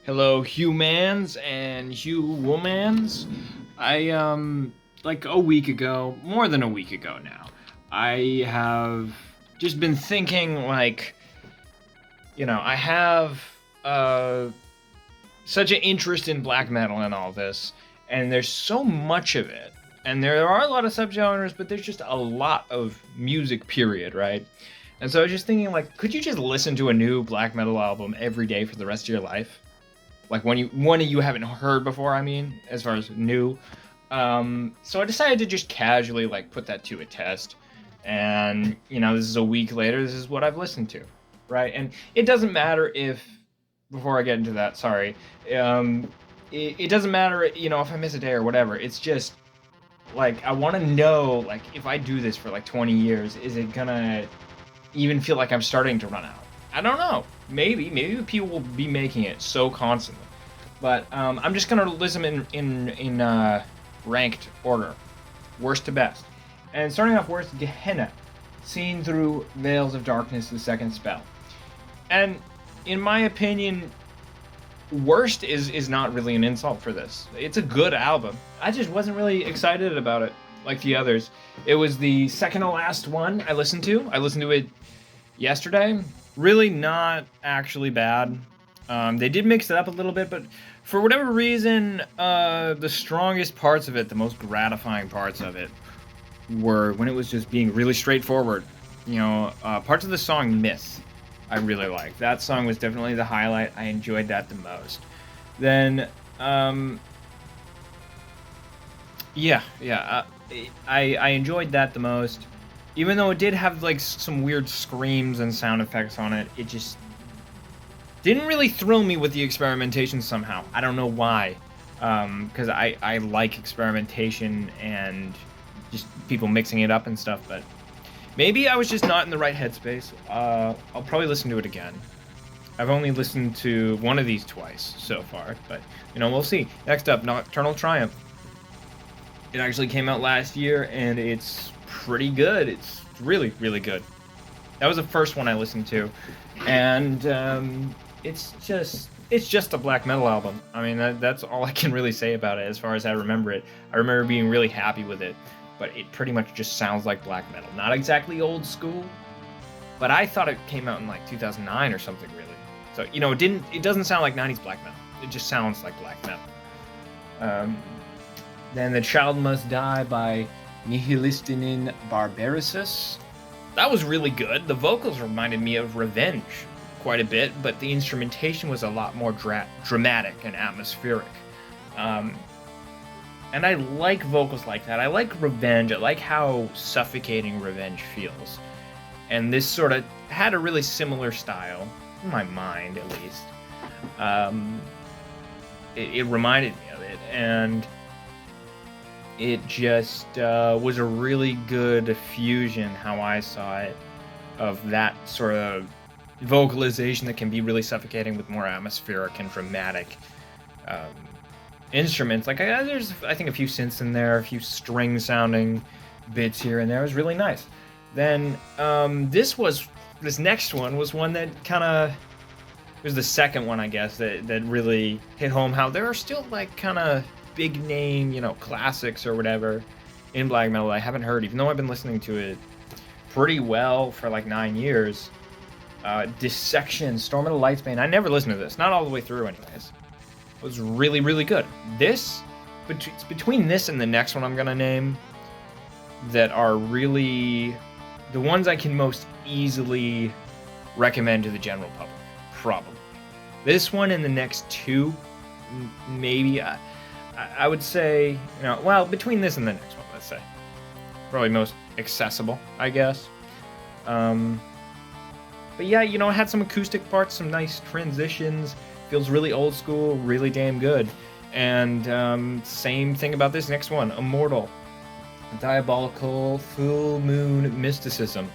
Hello, humans and humans. I like a week ago, more than a week ago now. I have just been thinking I have uh such an interest in black metal and all this, and there's so much of it. And there are a lot of subgenres, but there's just a lot of music period, right? And so I was just thinking could you just listen to a new black metal album every day for the rest of your life? Like one you haven't heard before. I mean, as far as new. So I decided to just casually put that to a test, and this is a week later. This is what I've listened to, right? And it doesn't matter if before I get into that, sorry, it doesn't matter if I miss a day or whatever. It's just I want to know if I do this for 20 years, is it gonna even feel like I'm starting to run out? I don't know. Maybe people will be making it so constantly, but I'm just gonna list them in ranked order, worst to best. And starting off worst, Gehenna, seen through veils of darkness, the second spell. And in my opinion, worst is not really an insult for this. It's a good album. I just wasn't really excited about it like the others. It was the second to last one I listened to. I listened to it yesterday. Really not actually bad. They did mix it up a little bit, but for whatever reason, the strongest parts of it, the most gratifying parts of it, were when it was just being really straightforward. Parts of the song Myth, I really liked. That song was definitely the highlight. I enjoyed that the most. Then, I enjoyed that the most. Even though it did have some weird screams and sound effects on it, it just didn't really thrill me with the experimentation somehow. I don't know why. Because I like experimentation and just people mixing it up and stuff, but maybe I was just not in the right headspace. I'll probably listen to it again. I've only listened to one of these twice so far, but we'll see. Next up, Nocturnal Triumph. It actually came out last year, and it's pretty good. It's really, really good. That was the first one I listened to, and it's just a black metal album. I mean, that's all I can really say about it as far as I remember it. I remember being really happy with it, but it pretty much just sounds like black metal. Not exactly old school, but I thought it came out in 2009 or something, really. So it doesn't sound like 90s black metal. It just sounds like black metal. Then The Child Must Die by Nihilistinin Barbarosus. That was really good. The vocals reminded me of Revenge quite a bit, but the instrumentation was a lot more dramatic and atmospheric. And I like vocals like that. I like Revenge. I like how suffocating Revenge feels. And this sort of had a really similar style, in my mind at least. It reminded me of it, and it just was a really good fusion, how I saw it, of that sort of vocalization that can be really suffocating with more atmospheric and dramatic instruments. There's, I think, a few synths in there, a few string sounding bits here and there. It was really nice. Then this next one was one that kind of was the second one, I guess, that really hit home how there are still kind of big name, classics or whatever in black metal I haven't heard, even though I've been listening to it pretty well for 9 years. Dissection, Storm of the Lightsbane. I never listened to this, not all the way through anyways. It was really, really good. It's between this and the next one I'm gonna name that are really the ones I can most easily recommend to the general public, probably. This one and the next two, maybe. I would say, between this and the next one, let's say. Probably most accessible, I guess. But yeah, it had some acoustic parts, some nice transitions. Feels really old school, really damn good. And same thing about this next one, Immortal. Diabolical Full Moon Mysticism.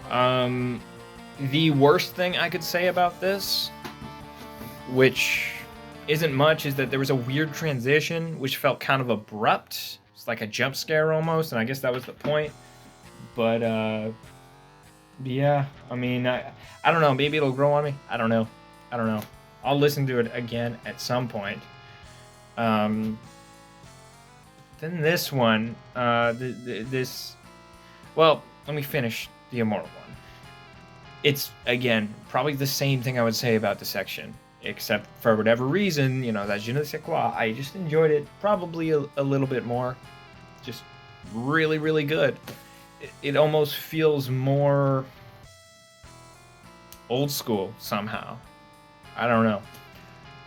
The worst thing I could say about this, which isn't much, is that there was a weird transition which felt kind of abrupt. It's like a jump scare almost, and I guess that was the point. But yeah, I mean, I don't know, maybe it'll grow on me. I don't know. I'll listen to it again at some point. Um, then this one, this, well, let me finish the Immortal one. It's, again, probably the same thing I would say about the section, except for whatever reason, that Je ne sais quoi, I just enjoyed it probably a little bit more. Just really, really good. It almost feels more old school somehow. I don't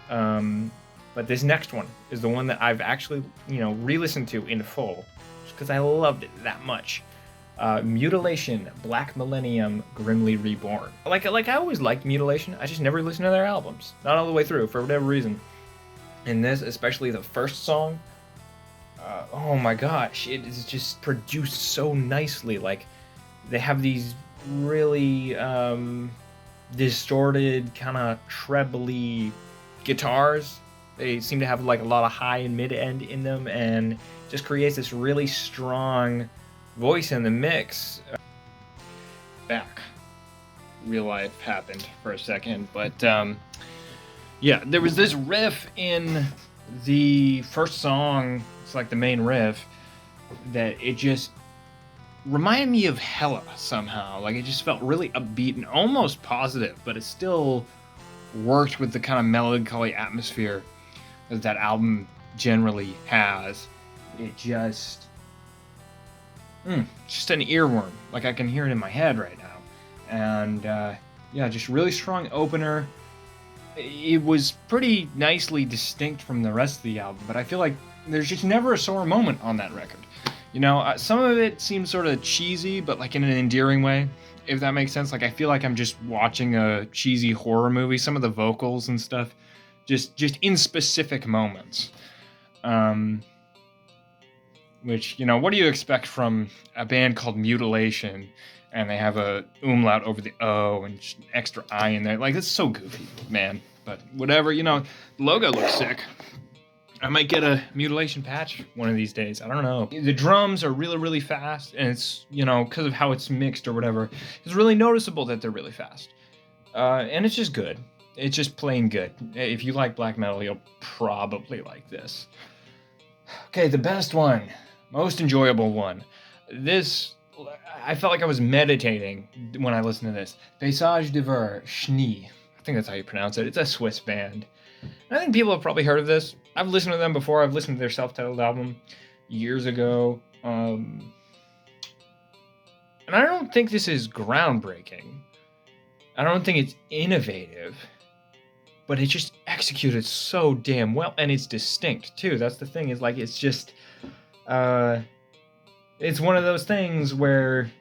know. But this next one is the one that I've actually, re-listened to in full, just because I loved it that much. Mutilation, Black Millennium, Grimly Reborn. Like I always liked Mutilation. I just never listened to their albums, not all the way through for whatever reason. And this, especially the first song, oh my gosh, it is just produced so nicely. Like they have these really distorted, kind of trebly guitars. They seem to have like a lot of high and mid end in them, and just creates this really strong voice in the mix. Back. Real life happened for a second, but yeah, there was this riff in the first song. It's like the main riff that it just reminded me of Hella somehow. Like it just felt really upbeat and almost positive, but it still worked with the kind of melancholy atmosphere that album generally has. It just it's just an earworm. Like I can hear it in my head right now. And yeah, just really strong opener. It was pretty nicely distinct from the rest of the album, but I feel like there's just never a sore moment on that record. Some of it seems sort of cheesy, but like in an endearing way, if that makes sense. Like I feel like I'm just watching a cheesy horror movie. Some of the vocals and stuff, just in specific moments. Which, what do you expect from a band called Mutilation, and they have a umlaut over the O and extra I in there? Like, it's so goofy, man. But whatever, the logo looks sick. I might get a Mutilation patch one of these days. I don't know. The drums are really, really fast, and it's, because of how it's mixed or whatever, it's really noticeable that they're really fast. And it's just good. It's just plain good. If you like black metal, you'll probably like this. Okay, the best one. Most enjoyable one. This, I felt like I was meditating when I listened to this. Paysage de Ver, Schnee. I think that's how you pronounce it. It's a Swiss band. And I think people have probably heard of this. I've listened to them before. I've listened to their self-titled album years ago. And I don't think this is groundbreaking. I don't think it's innovative. But it's just executed so damn well. And it's distinct, too. That's the thing, is like, it's just... it's one of those things where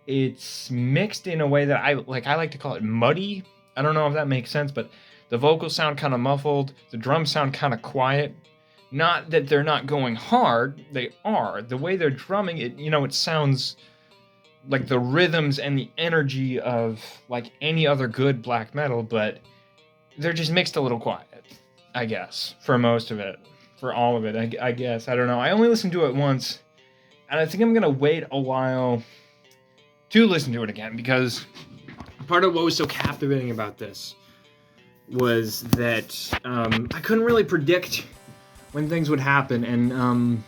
it's mixed in a way that I like to call it muddy. I don't know if that makes sense, but the vocals sound kind of muffled. The drums sound kind of quiet. Not that they're not going hard. They are. The way they're drumming it, it sounds like the rhythms and the energy of like any other good black metal, but they're just mixed a little quiet, I guess, for most of it. For all of it, I guess. I don't know. I only listened to it once, and I think I'm going to wait a while to listen to it again, because part of what was so captivating about this was that I couldn't really predict when things would happen, and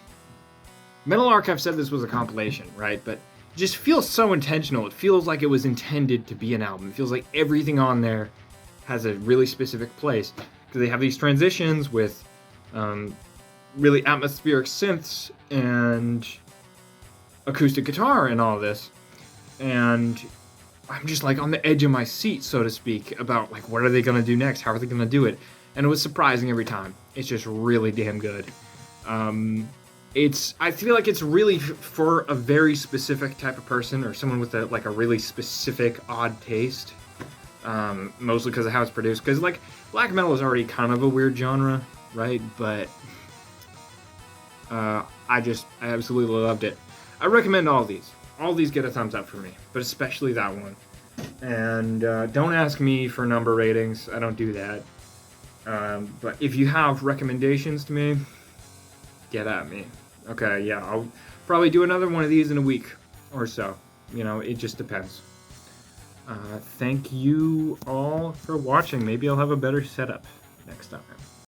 Metal Archive said this was a compilation, right? But it just feels so intentional. It feels like it was intended to be an album. It feels like everything on there has a really specific place, because they have these transitions with really atmospheric synths and acoustic guitar and all this, and I'm just like on the edge of my seat, so to speak, about like what are they gonna do next? How are they gonna do it? And it was surprising every time. It's just really damn good. I feel like it's really for a very specific type of person, or someone with a really specific odd taste. Mostly because of how it's produced. Because like black metal is already kind of a weird genre, right? But I absolutely loved it. I recommend all these. All these get a thumbs up for me, but especially that one. And don't ask me for number ratings. I don't do that. But if you have recommendations to me, get at me. Okay, yeah, I'll probably do another one of these in a week or so. It just depends. Thank you all for watching. Maybe I'll have a better setup next time.